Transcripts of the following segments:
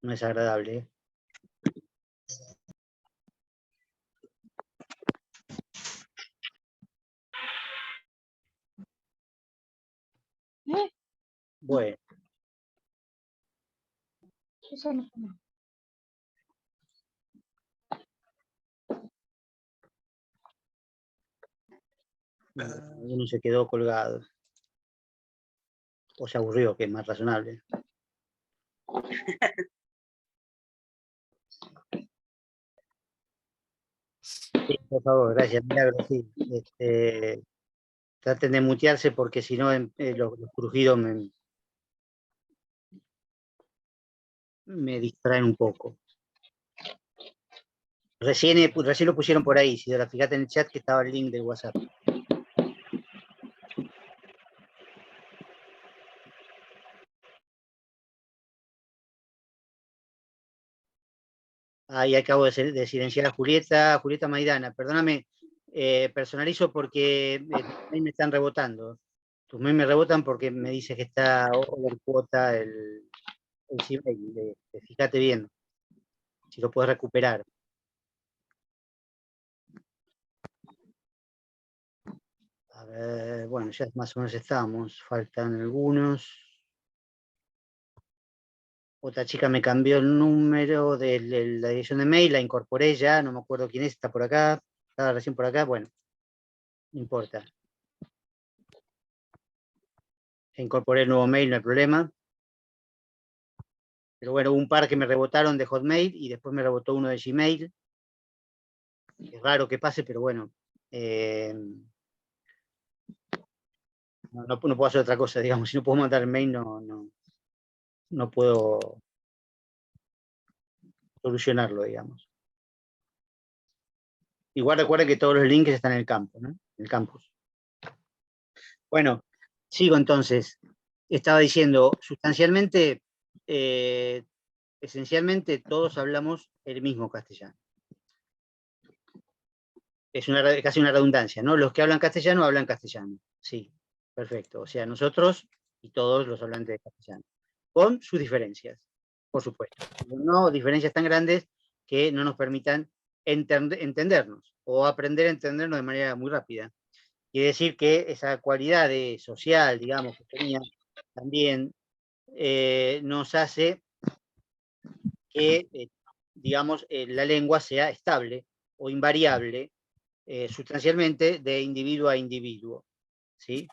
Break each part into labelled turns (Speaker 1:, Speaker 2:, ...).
Speaker 1: No es agradable, ¿eh? Bueno.
Speaker 2: Eso no fue.
Speaker 1: Uno se quedó colgado. O se aburrió, que es más razonable. Sí, por favor, gracias, Milagro, sí. Traten de mutearse porque si no los crujidos me distraen un poco. Recién lo pusieron por ahí, si ahora fíjate en el chat que estaba el link del WhatsApp. Ahí acabo de silenciar a Julieta Maidana. Perdóname, personalizo porque tus mails me están rebotando. Tus mails me rebotan porque me dice que está over cuota el Gmail. Fíjate bien, si lo puedes recuperar. A ver, bueno, ya más o menos estamos. Faltan algunos. Otra chica me cambió el número de la dirección de mail, la incorporé ya, no me acuerdo quién es, está por acá, estaba recién por acá, bueno, no importa. Incorporé el nuevo mail, no hay problema. Pero bueno, hubo un par que me rebotaron de Hotmail y después me rebotó uno de Gmail. Es raro que pase, pero bueno. No puedo hacer otra cosa, digamos. Si no puedo mandar el mail, no puedo solucionarlo, digamos. Igual recuerden que todos los links están en el campo, ¿no? En el campus. Bueno, sigo entonces. Estaba diciendo, sustancialmente, esencialmente todos hablamos el mismo castellano. Es casi una redundancia, ¿no? Los que hablan castellano, sí, perfecto. O sea, nosotros y todos los hablantes de castellano, con sus diferencias, por supuesto. No diferencias tan grandes que no nos permitan entendernos o aprender a entendernos de manera muy rápida. Quiere decir que esa cualidad social, digamos, que tenía también nos hace que, digamos, la lengua sea estable o invariable sustancialmente de individuo a individuo, ¿sí?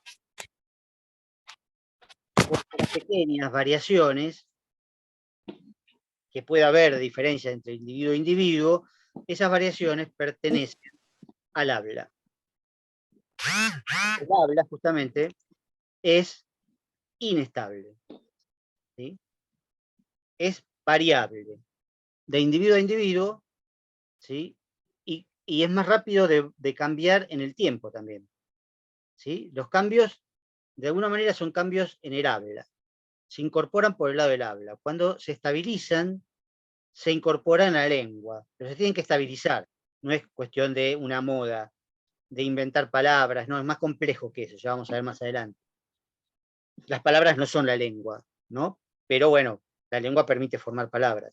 Speaker 1: Por las pequeñas variaciones que puede haber de diferencia entre individuo e individuo, esas variaciones pertenecen al habla. El habla, justamente, es inestable, ¿sí? Es variable, de individuo a individuo, ¿sí? Y es más rápido de cambiar en el tiempo también, ¿sí? Los cambios, de alguna manera, son cambios en el habla. Se incorporan por el lado del habla. Cuando se estabilizan, se incorporan a la lengua, pero se tienen que estabilizar. No es cuestión de una moda, de inventar palabras, no, es más complejo que eso, ya vamos a ver más adelante. Las palabras no son la lengua, ¿no? Pero bueno, la lengua permite formar palabras.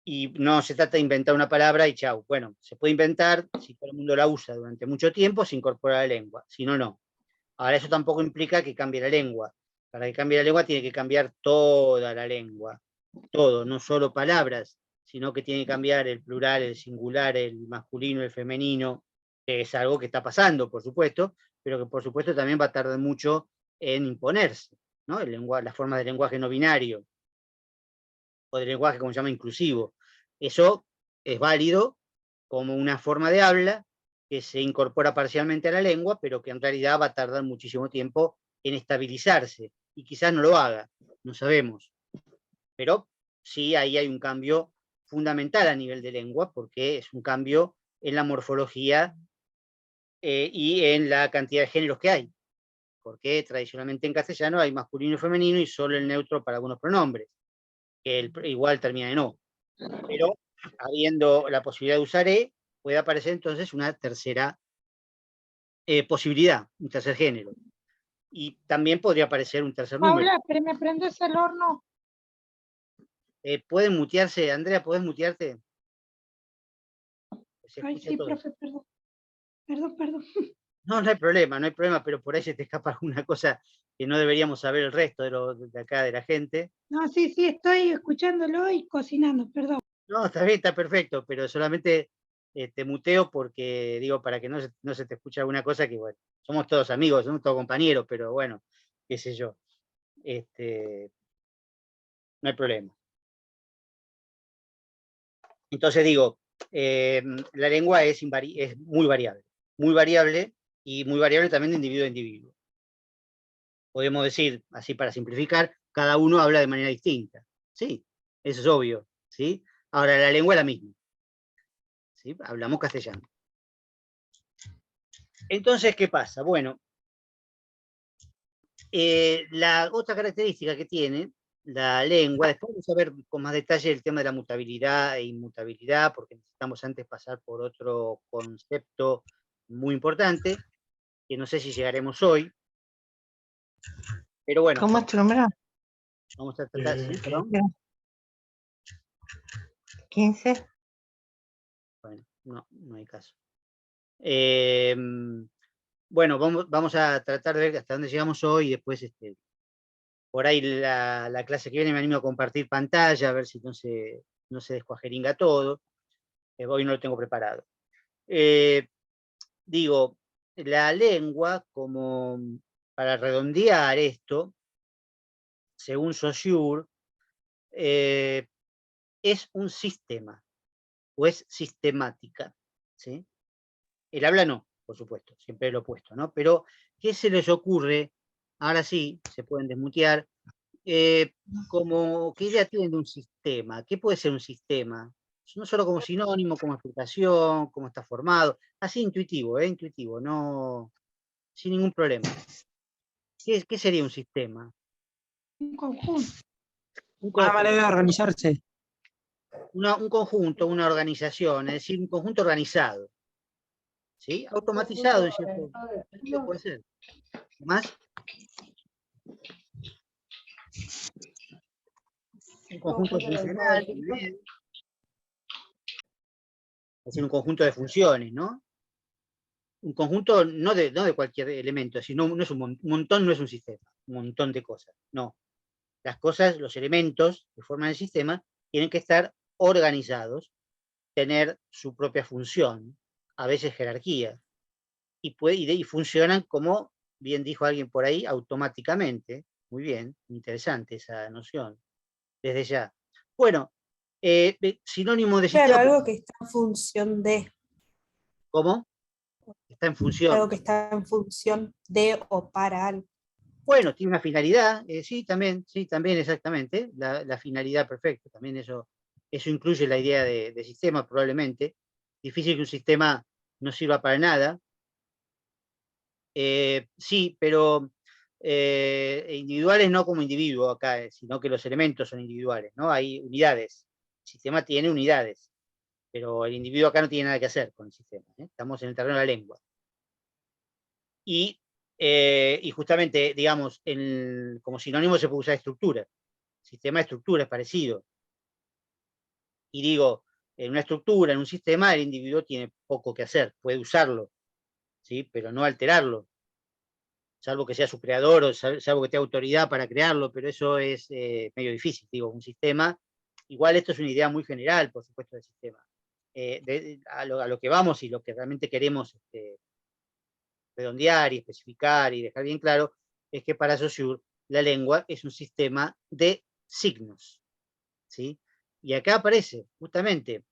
Speaker 1: Y no se trata de inventar una palabra y chau. Bueno, se puede inventar, si todo el mundo la usa durante mucho tiempo, se incorpora a la lengua, si no, no. Ahora, eso tampoco implica que cambie la lengua. Para que cambie la lengua tiene que cambiar toda la lengua. Todo, no solo palabras, sino que tiene que cambiar el plural, el singular, el masculino, el femenino, que es algo que está pasando, por supuesto, pero que por supuesto también va a tardar mucho en imponerse, ¿no? Las formas de lenguaje no binario, o de lenguaje, como se llama, inclusivo. Eso es válido como una forma de habla que se incorpora parcialmente a la lengua, pero que en realidad va a tardar muchísimo tiempo en estabilizarse, y quizás no lo haga, no sabemos. Pero sí, ahí hay un cambio fundamental a nivel de lengua, porque es un cambio en la morfología y en la cantidad de géneros que hay. Porque tradicionalmente en castellano hay masculino y femenino y solo el neutro para algunos pronombres, que igual termina en O. Pero habiendo la posibilidad de usar E, puede aparecer entonces una tercera posibilidad, un tercer género. Y también podría aparecer un tercer número.
Speaker 2: Paula, ¿me prendes el horno?
Speaker 1: ¿Pueden mutearse? Andrea, ¿podés mutearte? Se
Speaker 2: Ay,
Speaker 1: escucha
Speaker 2: sí,
Speaker 1: todo.
Speaker 2: profe, perdón. Perdón.
Speaker 1: No, no hay problema, pero por ahí se te escapa alguna cosa que no deberíamos saber el resto de acá de la gente.
Speaker 2: No, sí, estoy escuchándolo y cocinando, perdón.
Speaker 1: No, está bien, está perfecto, pero solamente te muteo porque, digo, para que no se te escuche alguna cosa que, bueno, somos todos amigos, somos todos compañeros, pero bueno, qué sé yo, no hay problema. Entonces digo, la lengua es muy variable y muy variable también de individuo a individuo. Podemos decir, así para simplificar, cada uno habla de manera distinta. Sí, eso es obvio, ¿sí? Ahora, la lengua es la misma, ¿sí? Hablamos castellano. Entonces, ¿qué pasa? Bueno, la otra característica que tiene la lengua, después vamos a ver con más detalle el tema de la mutabilidad e inmutabilidad, porque necesitamos antes pasar por otro concepto muy importante, que no sé si llegaremos hoy, pero bueno.
Speaker 3: ¿Cómo es tu número?
Speaker 1: Vamos a tratar, sí, perdón.
Speaker 3: 15.
Speaker 1: Bueno, no hay caso. Bueno, vamos a tratar de ver hasta dónde llegamos hoy y después, por ahí la clase que viene me animo a compartir pantalla, a ver si no se descuajeringa todo. Hoy no lo tengo preparado. Digo, la lengua, como para redondear esto, según Saussure, es un sistema, o es sistemática, ¿sí? El habla no, por supuesto, siempre lo opuesto, ¿no? Pero, ¿qué se les ocurre? Ahora sí, se pueden desmutear. ¿Qué idea tienen de un sistema? ¿Qué puede ser un sistema? No solo como sinónimo, como explicación, cómo está formado, así intuitivo, intuitivo, no, sin ningún problema. ¿Qué sería un sistema?
Speaker 2: Un conjunto.
Speaker 1: Un
Speaker 4: Una manera de organizarse.
Speaker 1: un conjunto, una organización, es decir, un conjunto organizado, ¿sí? Automatizado en cierto sentido puede ser. ¿Más? Un conjunto funcional, muy bien. Es decir, un conjunto de funciones, ¿no? Un conjunto no de cualquier elemento, sino no es un montón, no es un sistema, un montón de cosas, no. Las cosas, los elementos que forman el sistema, tienen que estar organizados, tener su propia función, a veces jerarquía, y funcionan como, bien dijo alguien por ahí, automáticamente. Muy bien, interesante esa noción, desde ya. Bueno, sinónimo de
Speaker 5: Claro,
Speaker 1: sistema,
Speaker 5: algo que está en función de,
Speaker 1: ¿cómo? Está en función.
Speaker 5: algo que está en función de o para algo.
Speaker 1: Bueno, tiene una finalidad, sí, también, exactamente, la finalidad perfecta, también eso incluye la idea de sistema probablemente. Difícil que un sistema no sirva para nada. Sí, pero individuales no como individuo acá, sino que los elementos son individuales, ¿no? Hay unidades. El sistema tiene unidades, pero el individuo acá no tiene nada que hacer con el sistema, ¿eh? Estamos en el terreno de la lengua. Y justamente, digamos, como sinónimo se puede usar estructura. Sistema de estructura es parecido. Y digo, en una estructura, en un sistema, el individuo tiene poco que hacer, puede usarlo, ¿sí? Pero no alterarlo, salvo que sea su creador o salvo que tenga autoridad para crearlo, pero eso es medio difícil. Digo, un sistema, igual esto es una idea muy general, por supuesto, del sistema. A lo que vamos y lo que realmente queremos redondear y especificar y dejar bien claro, es que para Saussure la lengua es un sistema de signos, ¿sí? Y acá aparece justamente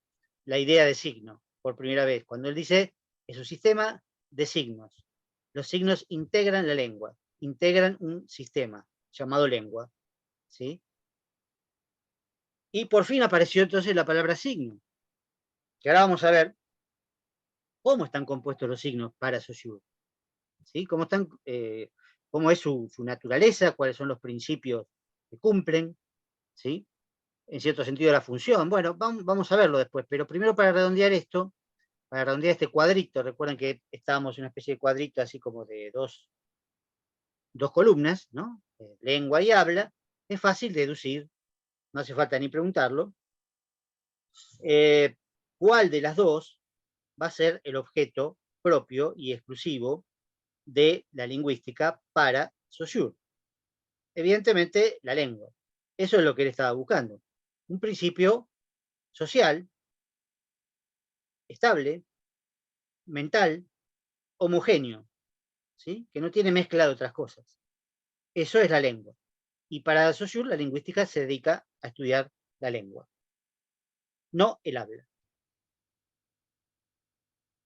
Speaker 1: la idea de signo, por primera vez, cuando él dice, es un sistema de signos. Los signos integran la lengua, integran un sistema llamado lengua, ¿sí? Y por fin apareció entonces la palabra signo, que ahora vamos a ver cómo están compuestos los signos para Saussure, ¿sí? Cómo es su naturaleza, cuáles son los principios que cumplen, ¿sí? En cierto sentido la función. Bueno, vamos a verlo después, pero primero para redondear esto, para redondear este cuadrito, recuerden que estábamos en una especie de cuadrito así como de dos columnas, ¿no? Lengua y habla, es fácil deducir no hace falta ni preguntarlo, ¿cuál de las dos va a ser el objeto propio y exclusivo de la lingüística para Saussure? Evidentemente, la lengua. Eso es lo que él estaba buscando. Un principio social, estable, mental, homogéneo, ¿sí? Que no tiene mezcla de otras cosas. Eso es la lengua. Y para Saussure, la lingüística se dedica a estudiar la lengua, no el habla.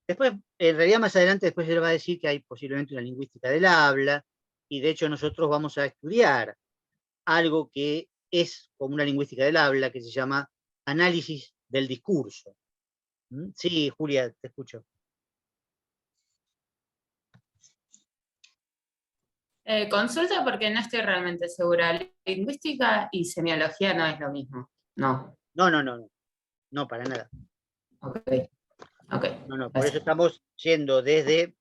Speaker 1: Después, en realidad más adelante, después él va a decir que hay posiblemente una lingüística del habla, y de hecho nosotros vamos a estudiar algo que es como una lingüística del habla, que se llama análisis del discurso. Sí, Julia, te escucho.
Speaker 3: Consulta porque no estoy realmente segura. Lingüística y semiología no es lo mismo. No.
Speaker 1: No, para nada.
Speaker 3: Ok.
Speaker 1: No, por eso estamos yendo desde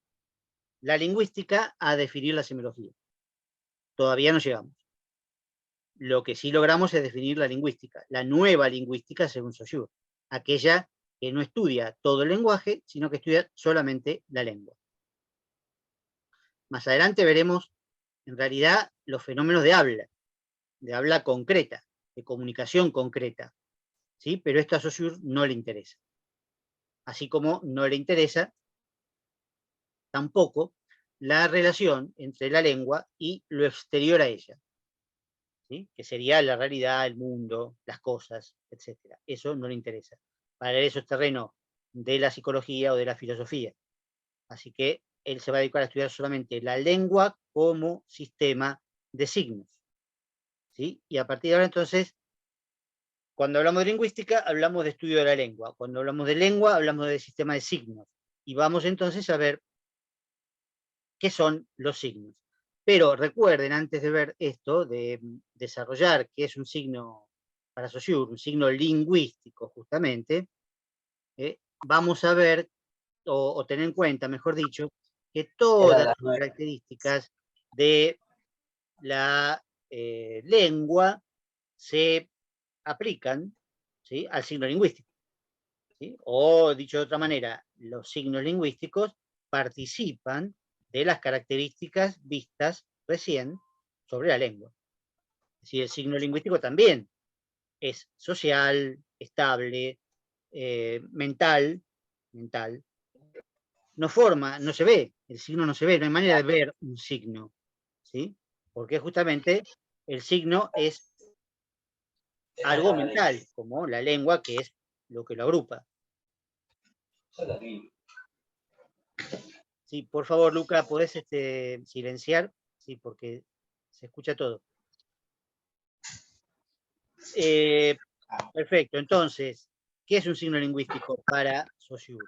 Speaker 1: la lingüística a definir la semiología. Todavía no llegamos. Lo que sí logramos es definir la lingüística, la nueva lingüística según Saussure, aquella que no estudia todo el lenguaje, sino que estudia solamente la lengua. Más adelante veremos, en realidad, los fenómenos de habla concreta, de comunicación concreta, ¿sí? Pero esto a Saussure no le interesa. Así como no le interesa tampoco la relación entre la lengua y lo exterior a ella, ¿sí? Que sería la realidad, el mundo, las cosas, etc. Eso no le interesa. Para él eso es terreno de la psicología o de la filosofía. Así que él se va a dedicar a estudiar solamente la lengua como sistema de signos, ¿sí? Y a partir de ahora, entonces, cuando hablamos de lingüística, hablamos de estudio de la lengua. Cuando hablamos de lengua, hablamos de sistema de signos. Y vamos entonces a ver qué son los signos. Pero recuerden, antes de ver esto, de desarrollar qué es un signo para Saussure, un signo lingüístico justamente, vamos a ver, o tener en cuenta, mejor dicho, que todas las características de la lengua se aplican, ¿sí?, al signo lingüístico, ¿sí? O, dicho de otra manera, los signos lingüísticos participan de las características vistas recién sobre la lengua. Es decir, el signo lingüístico también es social, estable, mental. No forma, no se ve, el signo no se ve, no hay manera de ver un signo, ¿sí? Porque justamente el signo es algo mental, como la lengua, que es lo que lo agrupa. Sí, por favor, Luca, ¿podés silenciar? Sí, porque se escucha todo. Perfecto, entonces, ¿qué es un signo lingüístico para Saussure?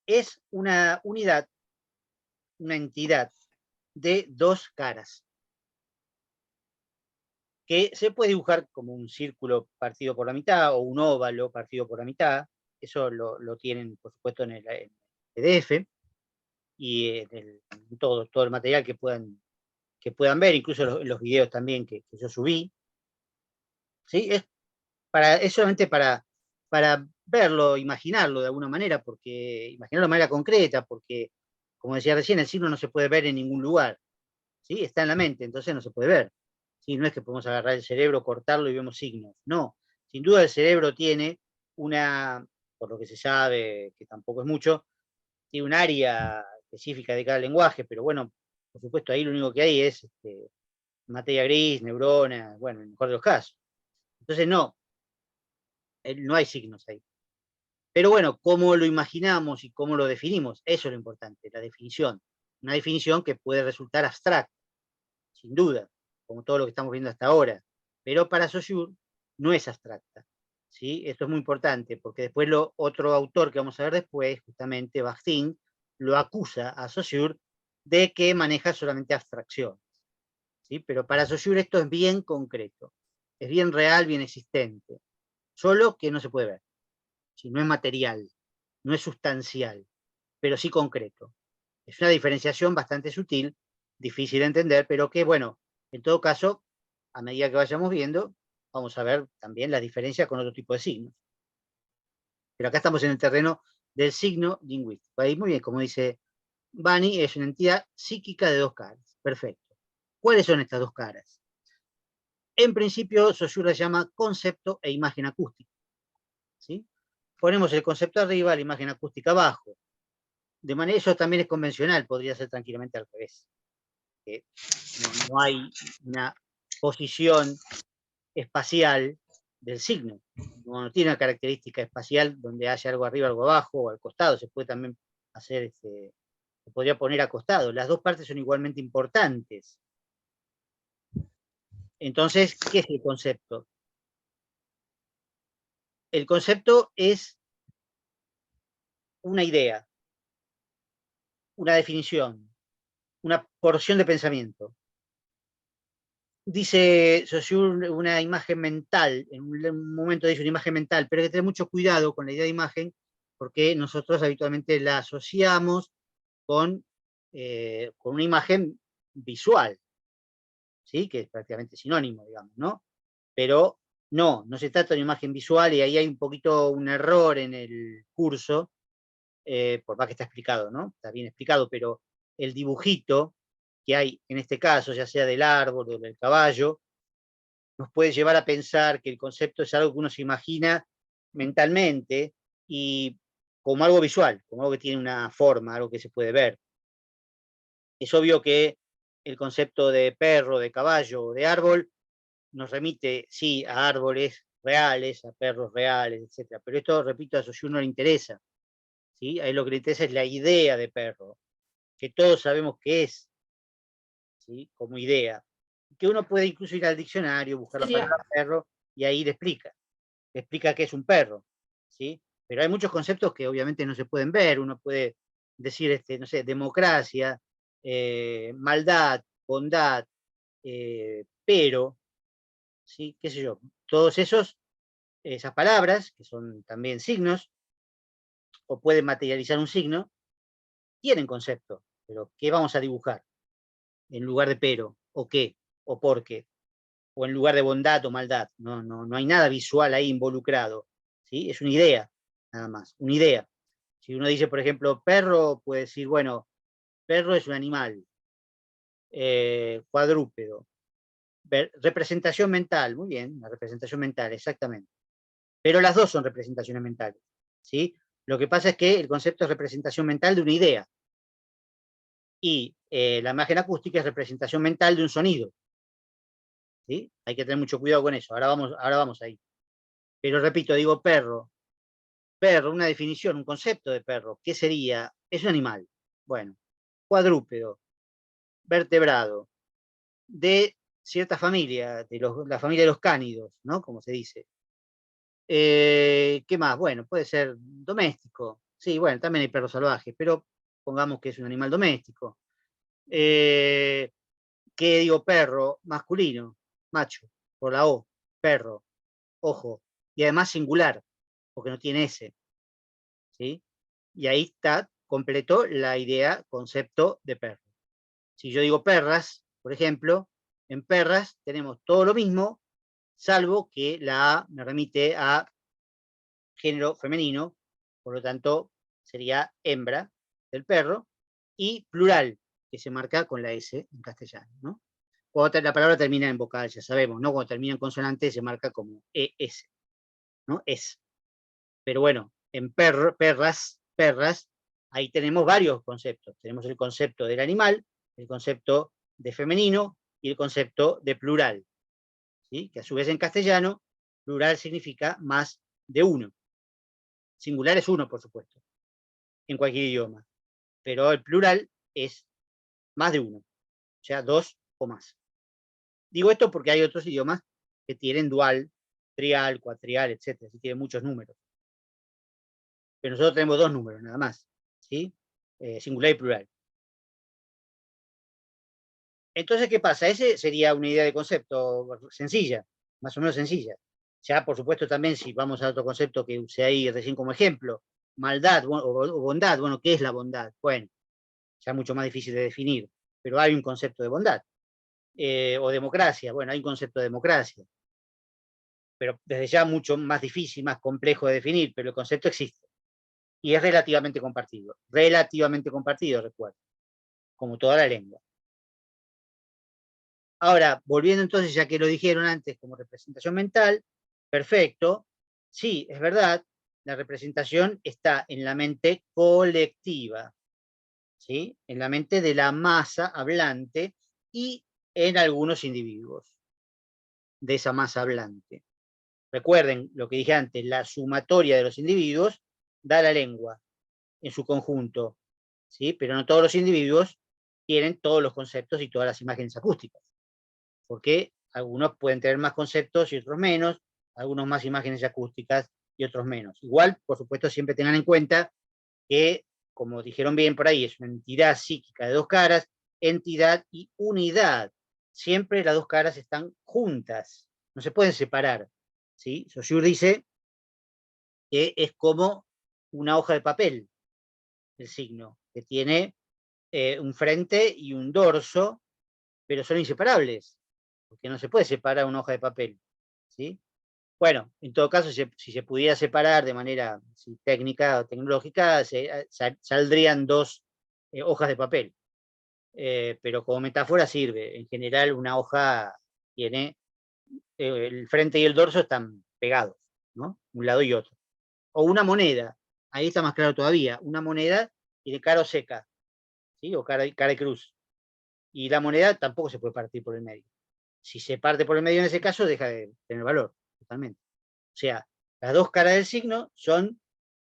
Speaker 1: Es una unidad, una entidad de dos caras, que se puede dibujar como un círculo partido por la mitad o un óvalo partido por la mitad. Eso lo tienen, por supuesto, en el PDF y en todo el material que puedan ver, incluso los videos también que yo subí. ¿Sí? Es solamente para verlo, imaginarlo de alguna manera, porque imaginarlo de manera concreta, porque, como decía recién, el signo no se puede ver en ningún lugar, ¿sí? Está en la mente, entonces no se puede ver. ¿Sí? No es que podemos agarrar el cerebro, cortarlo y vemos signos. No, sin duda el cerebro tiene por lo que se sabe, que tampoco es mucho, tiene un área específica de cada lenguaje, pero bueno, por supuesto ahí lo único que hay es materia gris, neuronas, bueno, en el mejor de los casos. Entonces no hay signos ahí. Pero bueno, cómo lo imaginamos y cómo lo definimos, eso es lo importante, la definición. Una definición que puede resultar abstracta, sin duda, como todo lo que estamos viendo hasta ahora. Pero para Saussure no es abstracta, ¿sí? Esto es muy importante, porque después otro autor que vamos a ver después, justamente Bakhtin, lo acusa a Saussure de que maneja solamente abstracciones, ¿sí? Pero para Saussure esto es bien concreto, es bien real, bien existente, solo que no se puede ver. Si no es material, no es sustancial, pero sí concreto. Es una diferenciación bastante sutil difícil de entender, pero que, bueno, en todo caso, a medida que vayamos viendo, vamos a ver también la diferencia con otro tipo de signos. Pero acá estamos en el terreno del signo lingüístico. Ahí muy bien, como dice Bani, es una entidad psíquica de dos caras. Perfecto. ¿Cuáles son estas dos caras? En principio, Saussure las llama concepto e imagen acústica. ¿Sí? Ponemos el concepto arriba, la imagen acústica abajo. De manera, eso también es convencional, podría ser tranquilamente al revés. No hay una posición espacial del signo. No tiene una característica espacial donde haya algo arriba, algo abajo, o al costado. Se puede también hacer, se podría poner acostado. Las dos partes son igualmente importantes. Entonces, ¿qué es el concepto? El concepto es una idea, una definición, una porción de pensamiento. Dice Saussure una imagen mental, en un momento dice una imagen mental, pero hay que tener mucho cuidado con la idea de imagen, porque nosotros habitualmente la asociamos con una imagen visual, ¿sí? Que es prácticamente sinónimo, digamos, ¿no? Pero no se trata de una imagen visual, y ahí hay un poquito un error en el curso, por más que está explicado, ¿no? Está bien explicado, pero el dibujito que hay en este caso, ya sea del árbol o del caballo, nos puede llevar a pensar que el concepto es algo que uno se imagina mentalmente y como algo visual, como algo que tiene una forma, algo que se puede ver. Es obvio que el concepto de perro, de caballo o de árbol nos remite, sí, a árboles reales, a perros reales, etc. Pero esto, repito, a Saussure no le interesa. ¿Sí? A él lo que le interesa es la idea de perro, que todos sabemos qué es, ¿sí? Como idea. Que uno puede incluso ir al diccionario, buscar la palabra perro, y ahí le explica qué es un perro, ¿sí? Pero hay muchos conceptos que obviamente no se pueden ver. Uno puede decir, no sé, democracia, maldad, bondad, pero, ¿sí? Qué sé yo, todos esas palabras, que son también signos, o pueden materializar un signo, tienen concepto, pero ¿qué vamos a dibujar? En lugar de pero, o qué, o por qué, o en lugar de bondad o maldad. No hay nada visual ahí involucrado, ¿sí? Es una idea, nada más, una idea. Si uno dice, por ejemplo, perro, puede decir, bueno, perro es un animal, cuadrúpedo. Representación mental, muy bien, la representación mental, exactamente. Pero las dos son representaciones mentales, ¿sí? Lo que pasa es que el concepto es representación mental de una idea, y la imagen acústica es representación mental de un sonido, ¿sí? Hay que tener mucho cuidado con eso, ahora vamos ahí. Pero repito, digo perro, una definición, un concepto de perro, ¿qué sería? Es un animal, bueno, cuadrúpedo, vertebrado, de cierta familia, la familia de los cánidos, ¿no? Como se dice. ¿Qué más? Bueno, puede ser doméstico, sí, bueno, también hay perros salvajes, pero pongamos que es un animal doméstico. ¿Qué digo? Perro, masculino, macho, por la O, perro, ojo, y además singular, porque no tiene S, ¿sí? Y ahí está completo la idea, concepto de perro. Si yo digo perras, por ejemplo, en perras tenemos todo lo mismo, salvo que la A me remite a género femenino, por lo tanto sería hembra del perro, y plural, que se marca con la S en castellano, ¿no? Cuando la palabra termina en vocal, ya sabemos, ¿no? Cuando termina en consonante se marca como ES, ¿no? Es. Pero bueno, en perras, ahí tenemos varios conceptos. Tenemos el concepto del animal, el concepto de femenino y el concepto de plural, ¿sí? Que a su vez en castellano, plural significa más de uno. Singular es uno, por supuesto, en cualquier idioma. Pero el plural es más de uno, o sea, dos o más. Digo esto porque hay otros idiomas que tienen dual, trial, cuatrial, etcétera, que tienen muchos números. Pero nosotros tenemos dos números, nada más, ¿sí? Singular y plural. Entonces, ¿qué pasa? Ese sería una idea de concepto sencilla, más o menos sencilla. Ya, por supuesto, también si vamos a otro concepto que usé ahí recién como ejemplo, maldad o bondad, bueno, ¿qué es la bondad? Bueno, ya mucho más difícil de definir. pero hay un concepto de bondad. O democracia, bueno, hay un concepto de democracia, pero desde ya mucho más difícil, más complejo de definir, pero el concepto existe. Y es relativamente compartido, recuerdo, como toda la lengua. Ahora, volviendo entonces, ya que lo dijeron antes como representación mental, perfecto, sí, es verdad, la representación está en la mente colectiva, ¿sí? En la mente de la masa hablante y en algunos individuos de esa masa hablante. Recuerden lo que dije antes, la sumatoria de los individuos da la lengua en su conjunto, ¿sí? Pero no todos los individuos tienen todos los conceptos y todas las imágenes acústicas, porque algunos pueden tener más conceptos y otros menos, algunos más imágenes acústicas y otros menos. Igual, por supuesto, siempre tengan en cuenta que, como dijeron bien por ahí, es una entidad psíquica de dos caras, entidad y unidad. Siempre las dos caras están juntas, no se pueden separar, ¿sí? Saussure dice que es como una hoja de papel, el signo, que tiene un frente y un dorso, pero son inseparables, porque no se puede separar una hoja de papel, ¿sí? Bueno, en todo caso, si se pudiera separar de manera técnica o tecnológica, saldrían dos hojas de papel. Pero como metáfora sirve. En general, una hoja tiene el frente y el dorso están pegados, ¿no? Un lado y otro. O una moneda, ahí está más claro todavía. Una moneda tiene cara o seca, ¿sí? O cara y cruz. Y la moneda tampoco se puede partir por el medio. Si se parte por el medio en ese caso, deja de tener valor, totalmente. O sea, las dos caras del signo son,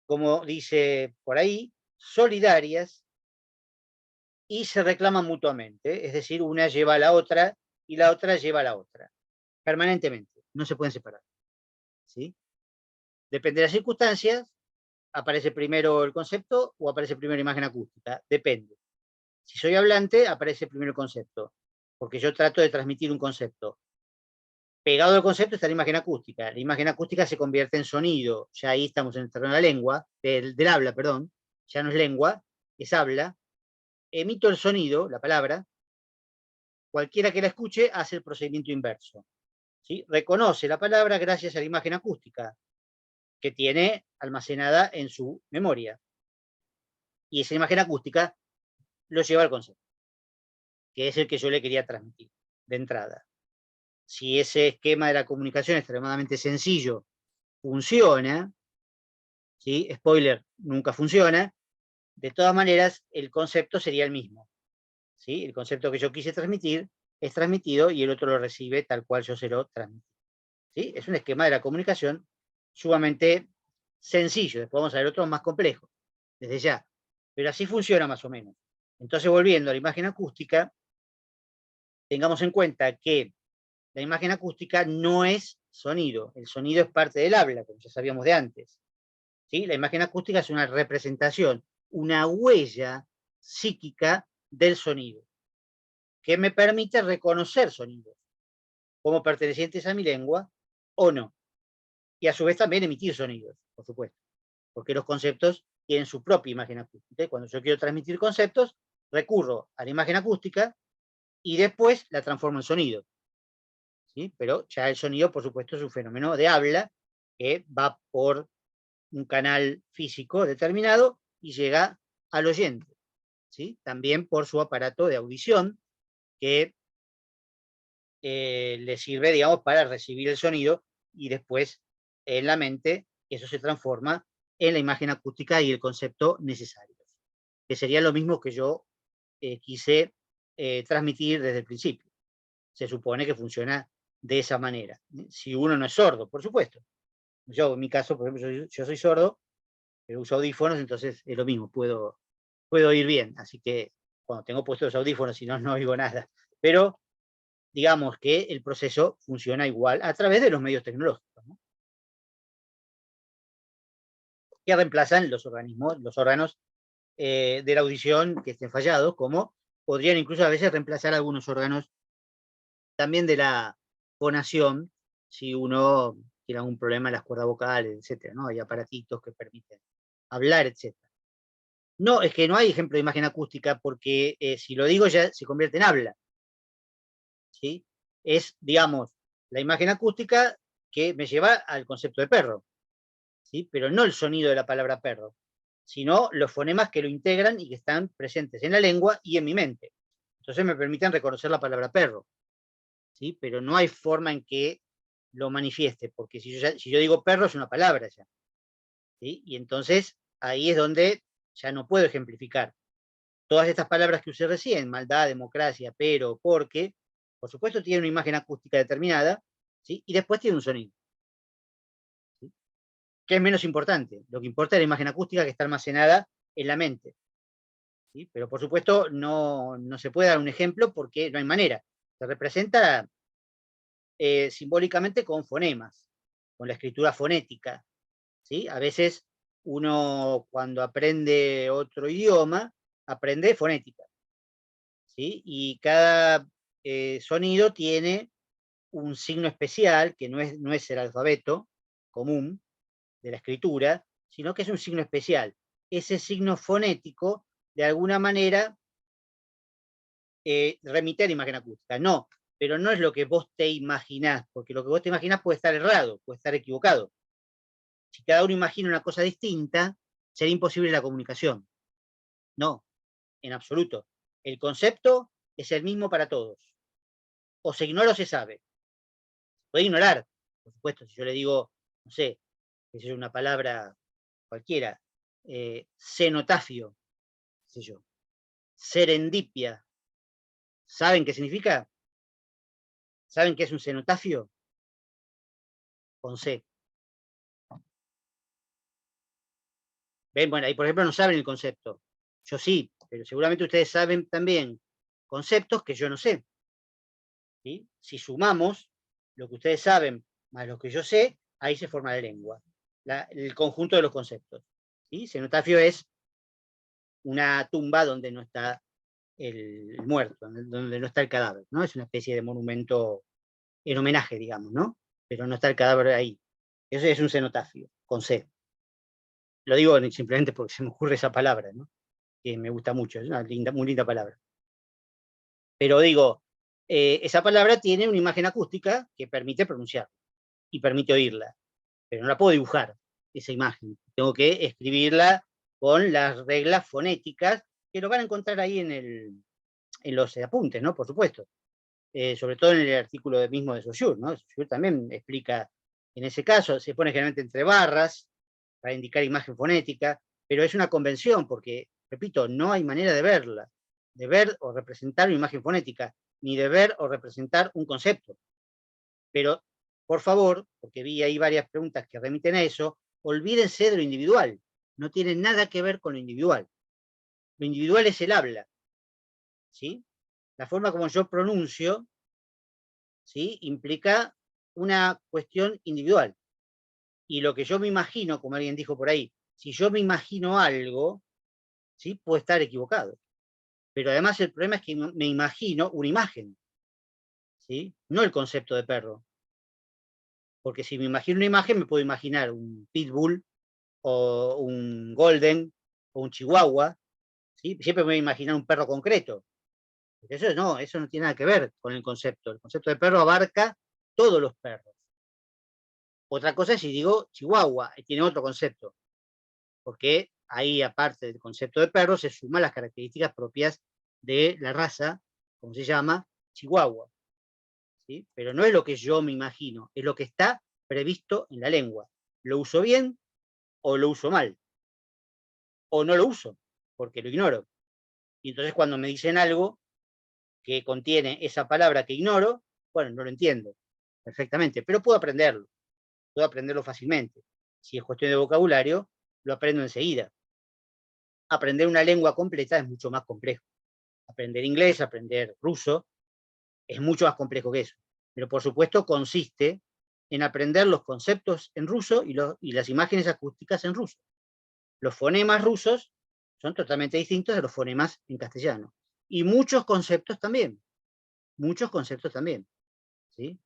Speaker 1: como dice por ahí, solidarias y se reclaman mutuamente. Es decir, una lleva a la otra y la otra lleva a la otra. Permanentemente. No se pueden separar. ¿Sí? Depende de las circunstancias, aparece primero el concepto o aparece primero la imagen acústica. Depende. Si soy hablante, aparece primero el concepto, porque yo trato de transmitir un concepto. Pegado al concepto está la imagen acústica. La imagen acústica se convierte en sonido. Ya ahí estamos en el terreno de la lengua, del habla, perdón. Ya no es lengua, es habla. Emito el sonido, la palabra. Cualquiera que la escuche hace el procedimiento inverso, ¿sí? Reconoce la palabra gracias a la imagen acústica que tiene almacenada en su memoria. Y esa imagen acústica lo lleva al concepto, que es el que yo le quería transmitir de entrada. Si ese esquema de la comunicación extremadamente sencillo funciona, ¿sí? Spoiler, nunca funciona. De todas maneras, el concepto sería el mismo, ¿sí? El concepto que yo quise transmitir es transmitido y el otro lo recibe tal cual yo se lo transmití, ¿sí? Es un esquema de la comunicación sumamente sencillo. Después vamos a ver otros más complejos, desde ya. Pero así funciona más o menos. Entonces, volviendo a la imagen acústica, tengamos en cuenta que la imagen acústica no es sonido. El sonido es parte del habla, como ya sabíamos de antes. ¿Sí? La imagen acústica es una representación, una huella psíquica del sonido, que me permite reconocer sonidos como pertenecientes a mi lengua o no. Y a su vez también emitir sonidos, por supuesto, porque los conceptos tienen su propia imagen acústica. Y cuando yo quiero transmitir conceptos, recurro a la imagen acústica y después la transformo en sonido. ¿Sí? Pero ya el sonido, por supuesto, es un fenómeno de habla que va por un canal físico determinado y llega al oyente, ¿sí? También por su aparato de audición que le sirve, digamos, para recibir el sonido y después en la mente eso se transforma en la imagen acústica y el concepto necesario, que sería lo mismo que yo quise transmitir desde el principio. Se supone que funciona de esa manera. Si uno no es sordo, por supuesto. Yo, en mi caso, por ejemplo, yo soy sordo, pero uso audífonos, entonces es lo mismo, puedo oír bien. Así que cuando tengo puestos los audífonos, si no, no oigo nada. Pero digamos que el proceso funciona igual a través de los medios tecnológicos, ¿no? Que reemplazan los órganos de la audición que estén fallados, como podrían incluso a veces reemplazar algunos órganos también de la fonación, si uno tiene algún problema en las cuerdas vocales, etcétera, ¿no? Hay aparatitos que permiten hablar, etcétera. No, es que no hay ejemplo de imagen acústica porque si lo digo ya se convierte en habla. ¿Sí? Es, digamos, la imagen acústica que me lleva al concepto de perro. ¿Sí? Pero no el sonido de la palabra perro, sino los fonemas que lo integran y que están presentes en la lengua y en mi mente. Entonces me permiten reconocer la palabra perro. ¿Sí? Pero no hay forma en que lo manifieste, porque si yo digo perro es una palabra ya. ¿Sí? Y entonces ahí es donde ya no puedo ejemplificar. Todas estas palabras que usé recién, maldad, democracia, pero, porque, por supuesto tiene una imagen acústica determinada, ¿sí? Y después tiene un sonido. ¿Sí? Que es menos importante. Lo que importa es la imagen acústica que está almacenada en la mente. ¿Sí? Pero por supuesto no se puede dar un ejemplo porque no hay manera. Se representa simbólicamente con fonemas, con la escritura fonética. ¿Sí? A veces uno cuando aprende otro idioma, aprende fonética. ¿Sí? Y cada sonido tiene un signo especial, que no es el alfabeto común de la escritura, sino que es un signo especial. Ese signo fonético, de alguna manera, remite a la imagen acústica. No, pero no es lo que vos te imaginás, porque lo que vos te imaginás puede estar errado, puede estar equivocado. Si cada uno imagina una cosa distinta, sería imposible la comunicación. No, en absoluto. El concepto es el mismo para todos. O se ignora o se sabe. Puede ignorar, por supuesto, si yo le digo, no sé, es una palabra cualquiera, cenotafio, qué sé yo, serendipia. ¿Saben qué significa? ¿Saben qué es un cenotafio? Con C. ¿Ven? Bueno, ahí por ejemplo no saben el concepto. Yo sí, pero seguramente ustedes saben también conceptos que yo no sé. ¿Sí? Si sumamos lo que ustedes saben más lo que yo sé, ahí se forma la lengua, el conjunto de los conceptos. ¿Sí? Cenotafio es una tumba donde no está el muerto, donde no está el cadáver, ¿no? Es una especie de monumento en homenaje, digamos, ¿no? Pero no está el cadáver ahí. Eso es un cenotafio, con C. Lo digo simplemente porque se me ocurre esa palabra, ¿no? Que me gusta mucho, es una muy linda palabra. Pero digo, esa palabra tiene una imagen acústica que permite pronunciarla y permite oírla, pero no la puedo dibujar, esa imagen. Tengo que escribirla con las reglas fonéticas que lo van a encontrar ahí en los apuntes, ¿no? Por supuesto. Sobre todo en el artículo mismo de Saussure, ¿no? Saussure también explica, en ese caso, se pone generalmente entre barras para indicar imagen fonética, pero es una convención porque, repito, no hay manera de ver o representar una imagen fonética, ni de ver o representar un concepto. Pero, por favor, porque vi ahí varias preguntas que remiten a eso, olvídense de lo individual. No tiene nada que ver con lo individual. Lo individual es el habla, ¿sí? La forma como yo pronuncio, ¿sí? Implica una cuestión individual. Y lo que yo me imagino, como alguien dijo por ahí, si yo me imagino algo, ¿sí? Puedo estar equivocado. Pero además el problema es que me imagino una imagen, ¿sí? No el concepto de perro. Porque si me imagino una imagen, me puedo imaginar un pitbull, o un golden, o un chihuahua, ¿sí? Siempre me voy a imaginar un perro concreto. Porque eso no tiene nada que ver con el concepto. El concepto de perro abarca todos los perros. Otra cosa es si digo chihuahua, tiene otro concepto, porque ahí, aparte del concepto de perro, se suman las características propias de la raza, como se llama, chihuahua. ¿Sí? Pero no es lo que yo me imagino, es lo que está previsto en la lengua. ¿Lo uso bien o lo uso mal? O no lo uso, porque lo ignoro. Y entonces cuando me dicen algo que contiene esa palabra que ignoro, bueno, no lo entiendo perfectamente, pero puedo aprenderlo fácilmente. Si es cuestión de vocabulario, lo aprendo enseguida. Aprender una lengua completa es mucho más complejo. Aprender inglés, aprender ruso, es mucho más complejo que eso. Pero por supuesto consiste en aprender los conceptos en ruso y las imágenes acústicas en ruso. Los fonemas rusos son totalmente distintos de los fonemas en castellano. Y muchos conceptos también. ¿Sí?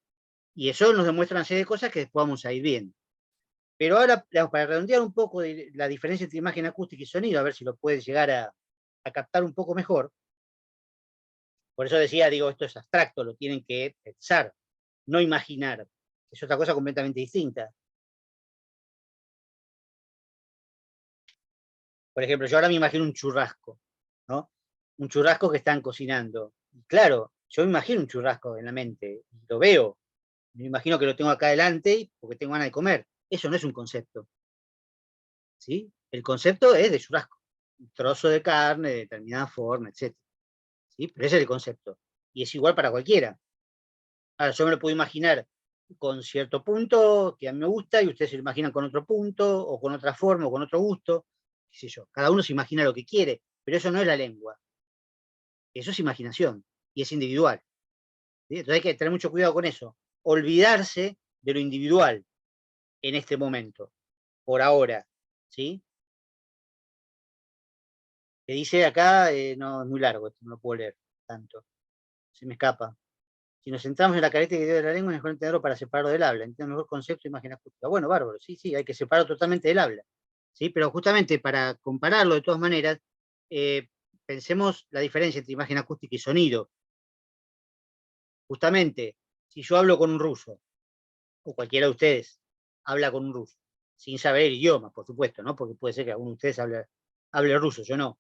Speaker 1: Y eso nos demuestra una serie de cosas que después vamos a ir viendo. Pero ahora, digamos, para redondear un poco de la diferencia entre imagen acústica y sonido, a ver si lo puedes llegar a captar un poco mejor. Por eso decía, digo, esto es abstracto, lo tienen que pensar, no imaginar. Es otra cosa completamente distinta. Por ejemplo, yo ahora me imagino un churrasco, ¿no? Un churrasco que están cocinando. Y claro, yo me imagino un churrasco en la mente, y lo veo. Me imagino que lo tengo acá adelante porque tengo ganas de comer. Eso no es un concepto, ¿sí? El concepto es de churrasco. Un trozo de carne de determinada forma, etc. ¿Sí? Pero ese es el concepto. Y es igual para cualquiera. Ahora, yo me lo puedo imaginar con cierto punto que a mí me gusta y ustedes se lo imaginan con otro punto, o con otra forma, o con otro gusto, qué sé yo. Cada uno se imagina lo que quiere, pero eso no es la lengua. Eso es imaginación y es individual. ¿Sí? Entonces hay que tener mucho cuidado con eso. Olvidarse de lo individual en este momento, por ahora. ¿Sí? Que dice acá, no, es muy largo, esto no lo puedo leer tanto. Se me escapa. Si nos centramos en la característica de la lengua, es mejor entenderlo para separarlo del habla. Entiendo mejor concepto, imagen acústica. Bueno, bárbaro, sí, sí, hay que separarlo totalmente del habla. ¿Sí? Pero justamente para compararlo de todas maneras, pensemos la diferencia entre imagen acústica y sonido. Justamente, si yo hablo con un ruso, o cualquiera de ustedes habla con un ruso, sin saber el idioma, por supuesto, ¿no? Porque puede ser que alguno de ustedes hable ruso, yo no.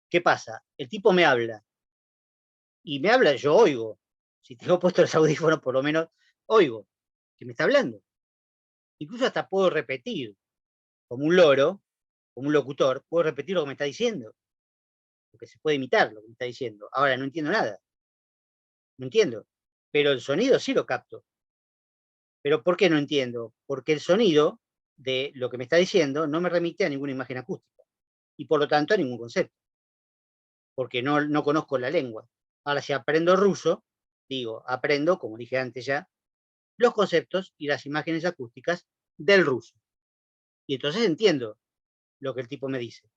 Speaker 1: ¿Qué pasa? El tipo me habla, y me habla, yo oigo. Si tengo puesto los audífonos, por lo menos oigo que me está hablando. Incluso hasta puedo repetir, como un loro, como un locutor, puedo repetir lo que me está diciendo, porque se puede imitar lo que me está diciendo. Ahora, no entiendo nada, no entiendo, pero el sonido sí lo capto. ¿Pero por qué no entiendo? Porque el sonido de lo que me está diciendo no me remite a ninguna imagen acústica, y por lo tanto a ningún concepto, porque no conozco la lengua. Ahora, si aprendo ruso, digo, aprendo, como dije antes ya, los conceptos y las imágenes acústicas del ruso. Y entonces entiendo lo que el tipo me dice.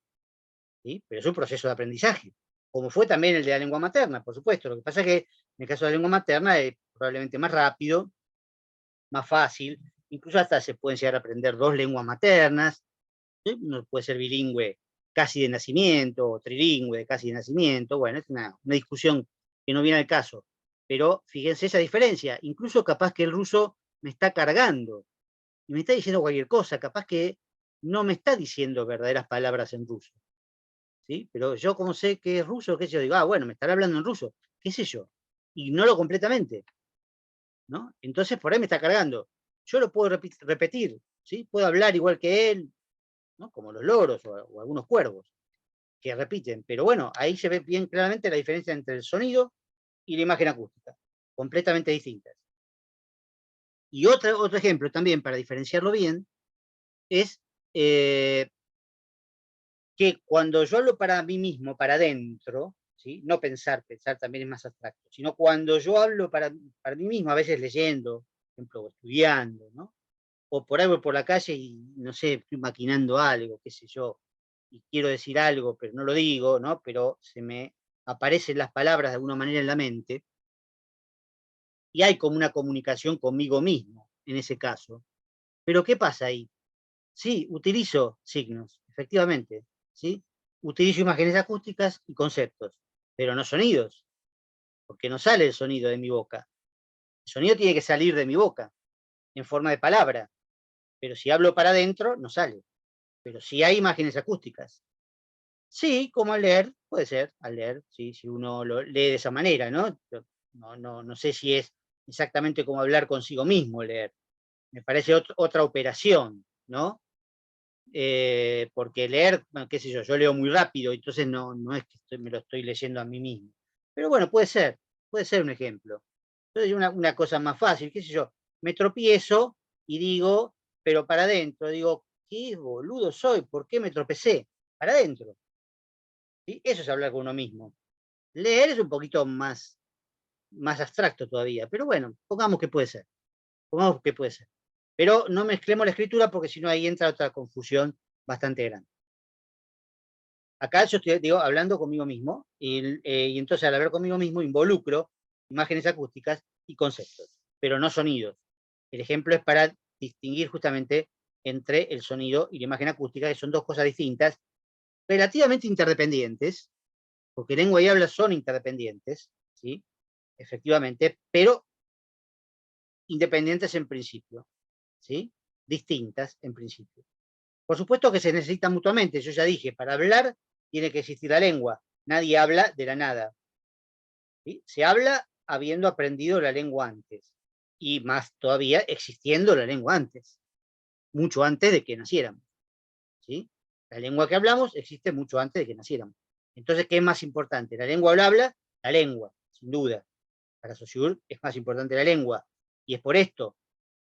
Speaker 1: ¿Sí? Pero es un proceso de aprendizaje, como fue también el de la lengua materna, por supuesto. Lo que pasa es que en el caso de la lengua materna es probablemente más rápido, más fácil, incluso hasta se pueden llegar a aprender dos lenguas maternas. ¿Sí? Uno puede ser bilingüe casi de nacimiento, o trilingüe de casi de nacimiento. Bueno, es una discusión que no viene al caso. Pero fíjense esa diferencia. Incluso capaz que el ruso me está cargando y me está diciendo cualquier cosa, capaz que no me está diciendo verdaderas palabras en ruso. ¿Sí? Pero yo como sé que es ruso, qué sé yo, digo, bueno, me estará hablando en ruso, qué sé yo. Ignoro completamente, ¿no? Entonces por ahí me está cargando. Yo lo puedo repetir, ¿sí? Puedo hablar igual que él, ¿no? Como los loros o algunos cuervos que repiten. Pero bueno, ahí se ve bien claramente la diferencia entre el sonido y la imagen acústica, completamente distintas. Y otro ejemplo también, para diferenciarlo bien, es que cuando yo hablo para mí mismo, para adentro, ¿sí? No pensar también es más abstracto, sino cuando yo hablo para mí mismo, a veces leyendo, por ejemplo, o estudiando, ¿no? O por ahí voy por la calle y, no sé, estoy maquinando algo, qué sé yo, y quiero decir algo, pero no lo digo, ¿no? Pero se me aparecen las palabras de alguna manera en la mente, y hay como una comunicación conmigo mismo, en ese caso. Pero ¿qué pasa ahí? Sí, utilizo signos, efectivamente, ¿sí? Utilizo imágenes acústicas y conceptos, pero no sonidos, porque no sale el sonido de mi boca. El sonido tiene que salir de mi boca, en forma de palabra, pero si hablo para adentro, no sale. Pero sí hay imágenes acústicas. Sí, como al leer, puede ser, al leer, sí, si uno lo lee de esa manera, ¿no? No sé si es exactamente como hablar consigo mismo leer. Me parece otra operación, ¿no? Porque leer, bueno, qué sé yo leo muy rápido, entonces no es que me lo estoy leyendo a mí mismo. Pero bueno, puede ser un ejemplo. Entonces una cosa más fácil, qué sé yo, me tropiezo y digo, pero para adentro, digo, qué boludo soy, ¿por qué me tropecé? Para adentro. ¿Sí? Eso es hablar con uno mismo. Leer es un poquito más abstracto todavía, pero bueno, pongamos que puede ser. Pongamos que puede ser. Pero no mezclemos la escritura porque si no ahí entra otra confusión bastante grande. Acá yo estoy, digo, hablando conmigo mismo, y entonces al hablar conmigo mismo involucro imágenes acústicas y conceptos, pero no sonidos. El ejemplo es para distinguir justamente entre el sonido y la imagen acústica, que son dos cosas distintas, relativamente interdependientes, porque lengua y habla son interdependientes, ¿sí? Efectivamente, pero independientes en principio, ¿sí? Distintas en principio. Por supuesto que se necesitan mutuamente, yo ya dije, para hablar tiene que existir la lengua, nadie habla de la nada, ¿sí? Se habla habiendo aprendido la lengua antes, y más todavía existiendo la lengua antes, mucho antes de que naciéramos, ¿sí? La lengua que hablamos existe mucho antes de que naciéramos. Entonces, ¿qué es más importante? ¿La lengua o el habla? La lengua, sin duda. Para Saussure es más importante la lengua, y es por esto.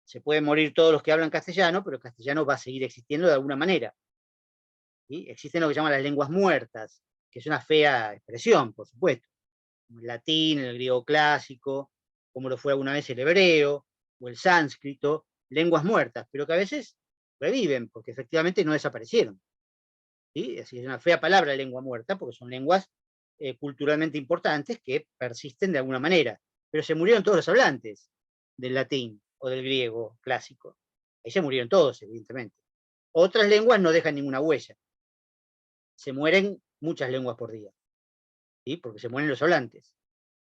Speaker 1: Se pueden morir todos los que hablan castellano, pero el castellano va a seguir existiendo de alguna manera, ¿sí? Existen lo que llaman las lenguas muertas, que es una fea expresión, por supuesto. El latín, el griego clásico, como lo fue alguna vez el hebreo o el sánscrito, lenguas muertas, pero que a veces reviven, porque efectivamente no desaparecieron, ¿sí? Así es una fea palabra lengua muerta, porque son lenguas culturalmente importantes que persisten de alguna manera, pero se murieron todos los hablantes del latín o del griego clásico. Ahí se murieron todos, evidentemente. Otras lenguas no dejan ninguna huella. Se mueren muchas lenguas por día, ¿sí? Porque se mueren los hablantes.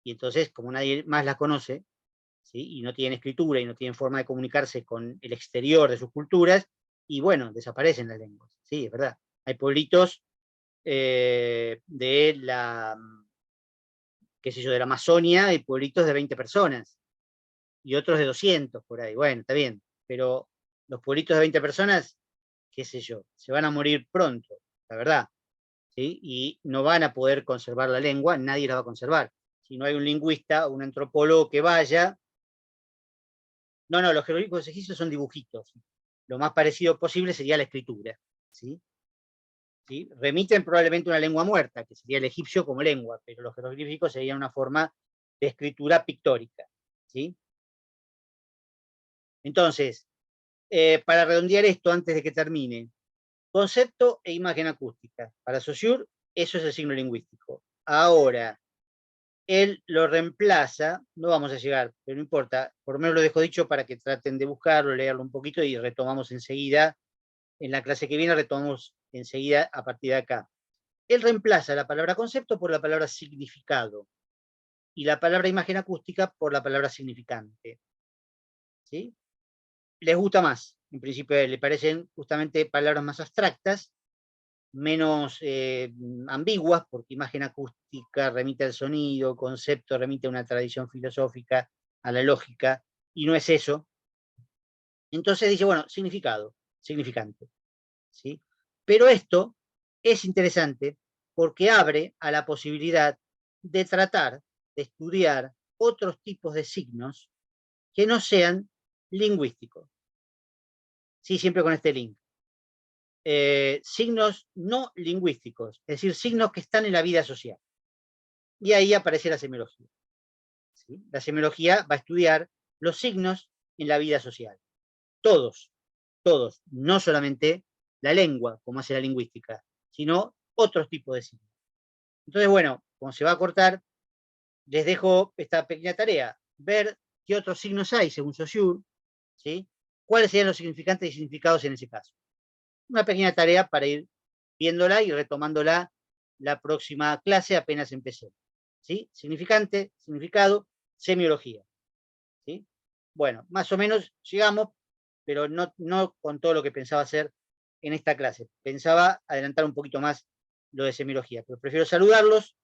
Speaker 1: Y entonces, como nadie más las conoce, ¿sí? Y no tienen escritura y no tienen forma de comunicarse con el exterior de sus culturas, y bueno, desaparecen las lenguas. Sí, es verdad. Hay pueblitos de la, qué sé yo, de la Amazonia, hay pueblitos de 20 personas, y otros de 200 por ahí. Bueno, está bien, pero los pueblitos de 20 personas, qué sé yo, se van a morir pronto, la verdad, ¿sí? Y no van a poder conservar la lengua, nadie la va a conservar. Si no hay un lingüista o un antropólogo que vaya. No, los jeroglíficos egipcios son dibujitos. Lo más parecido posible sería la escritura, ¿sí? ¿Sí? Remiten probablemente una lengua muerta, que sería el egipcio como lengua, pero los jeroglíficos serían una forma de escritura pictórica, ¿sí? Entonces, para redondear esto antes de que termine, concepto e imagen acústica. Para Saussure, eso es el signo lingüístico. Ahora, él lo reemplaza, no vamos a llegar, pero no importa, por lo menos lo dejo dicho para que traten de buscarlo, leerlo un poquito y retomamos enseguida, en la clase que viene retomamos enseguida a partir de acá. Él reemplaza la palabra concepto por la palabra significado y la palabra imagen acústica por la palabra significante, ¿sí? Les gusta más, en principio le parecen justamente palabras más abstractas, menos ambiguas, porque imagen acústica remite al sonido, concepto remite a una tradición filosófica, a la lógica, y no es eso. Entonces dice, bueno, significado, significante, ¿sí? Pero esto es interesante porque abre a la posibilidad de tratar, de estudiar otros tipos de signos que no sean lingüísticos. Sí, siempre con este link. Signos no lingüísticos, es decir, signos que están en la vida social. Y ahí aparece la semiología, ¿sí? La semiología va a estudiar los signos en la vida social. Todos, no solamente la lengua, como hace la lingüística, sino otros tipos de signos. Entonces, bueno, como se va a cortar, les dejo esta pequeña tarea, ver qué otros signos hay según Saussure, ¿sí? Cuáles serían los significantes y significados en ese caso. Una pequeña tarea para ir viéndola y retomándola la próxima clase apenas empecé, ¿sí? Significante, significado, semiología, ¿sí? Bueno, más o menos llegamos, pero no con todo lo que pensaba hacer en esta clase. Pensaba adelantar un poquito más lo de semiología, pero prefiero saludarlos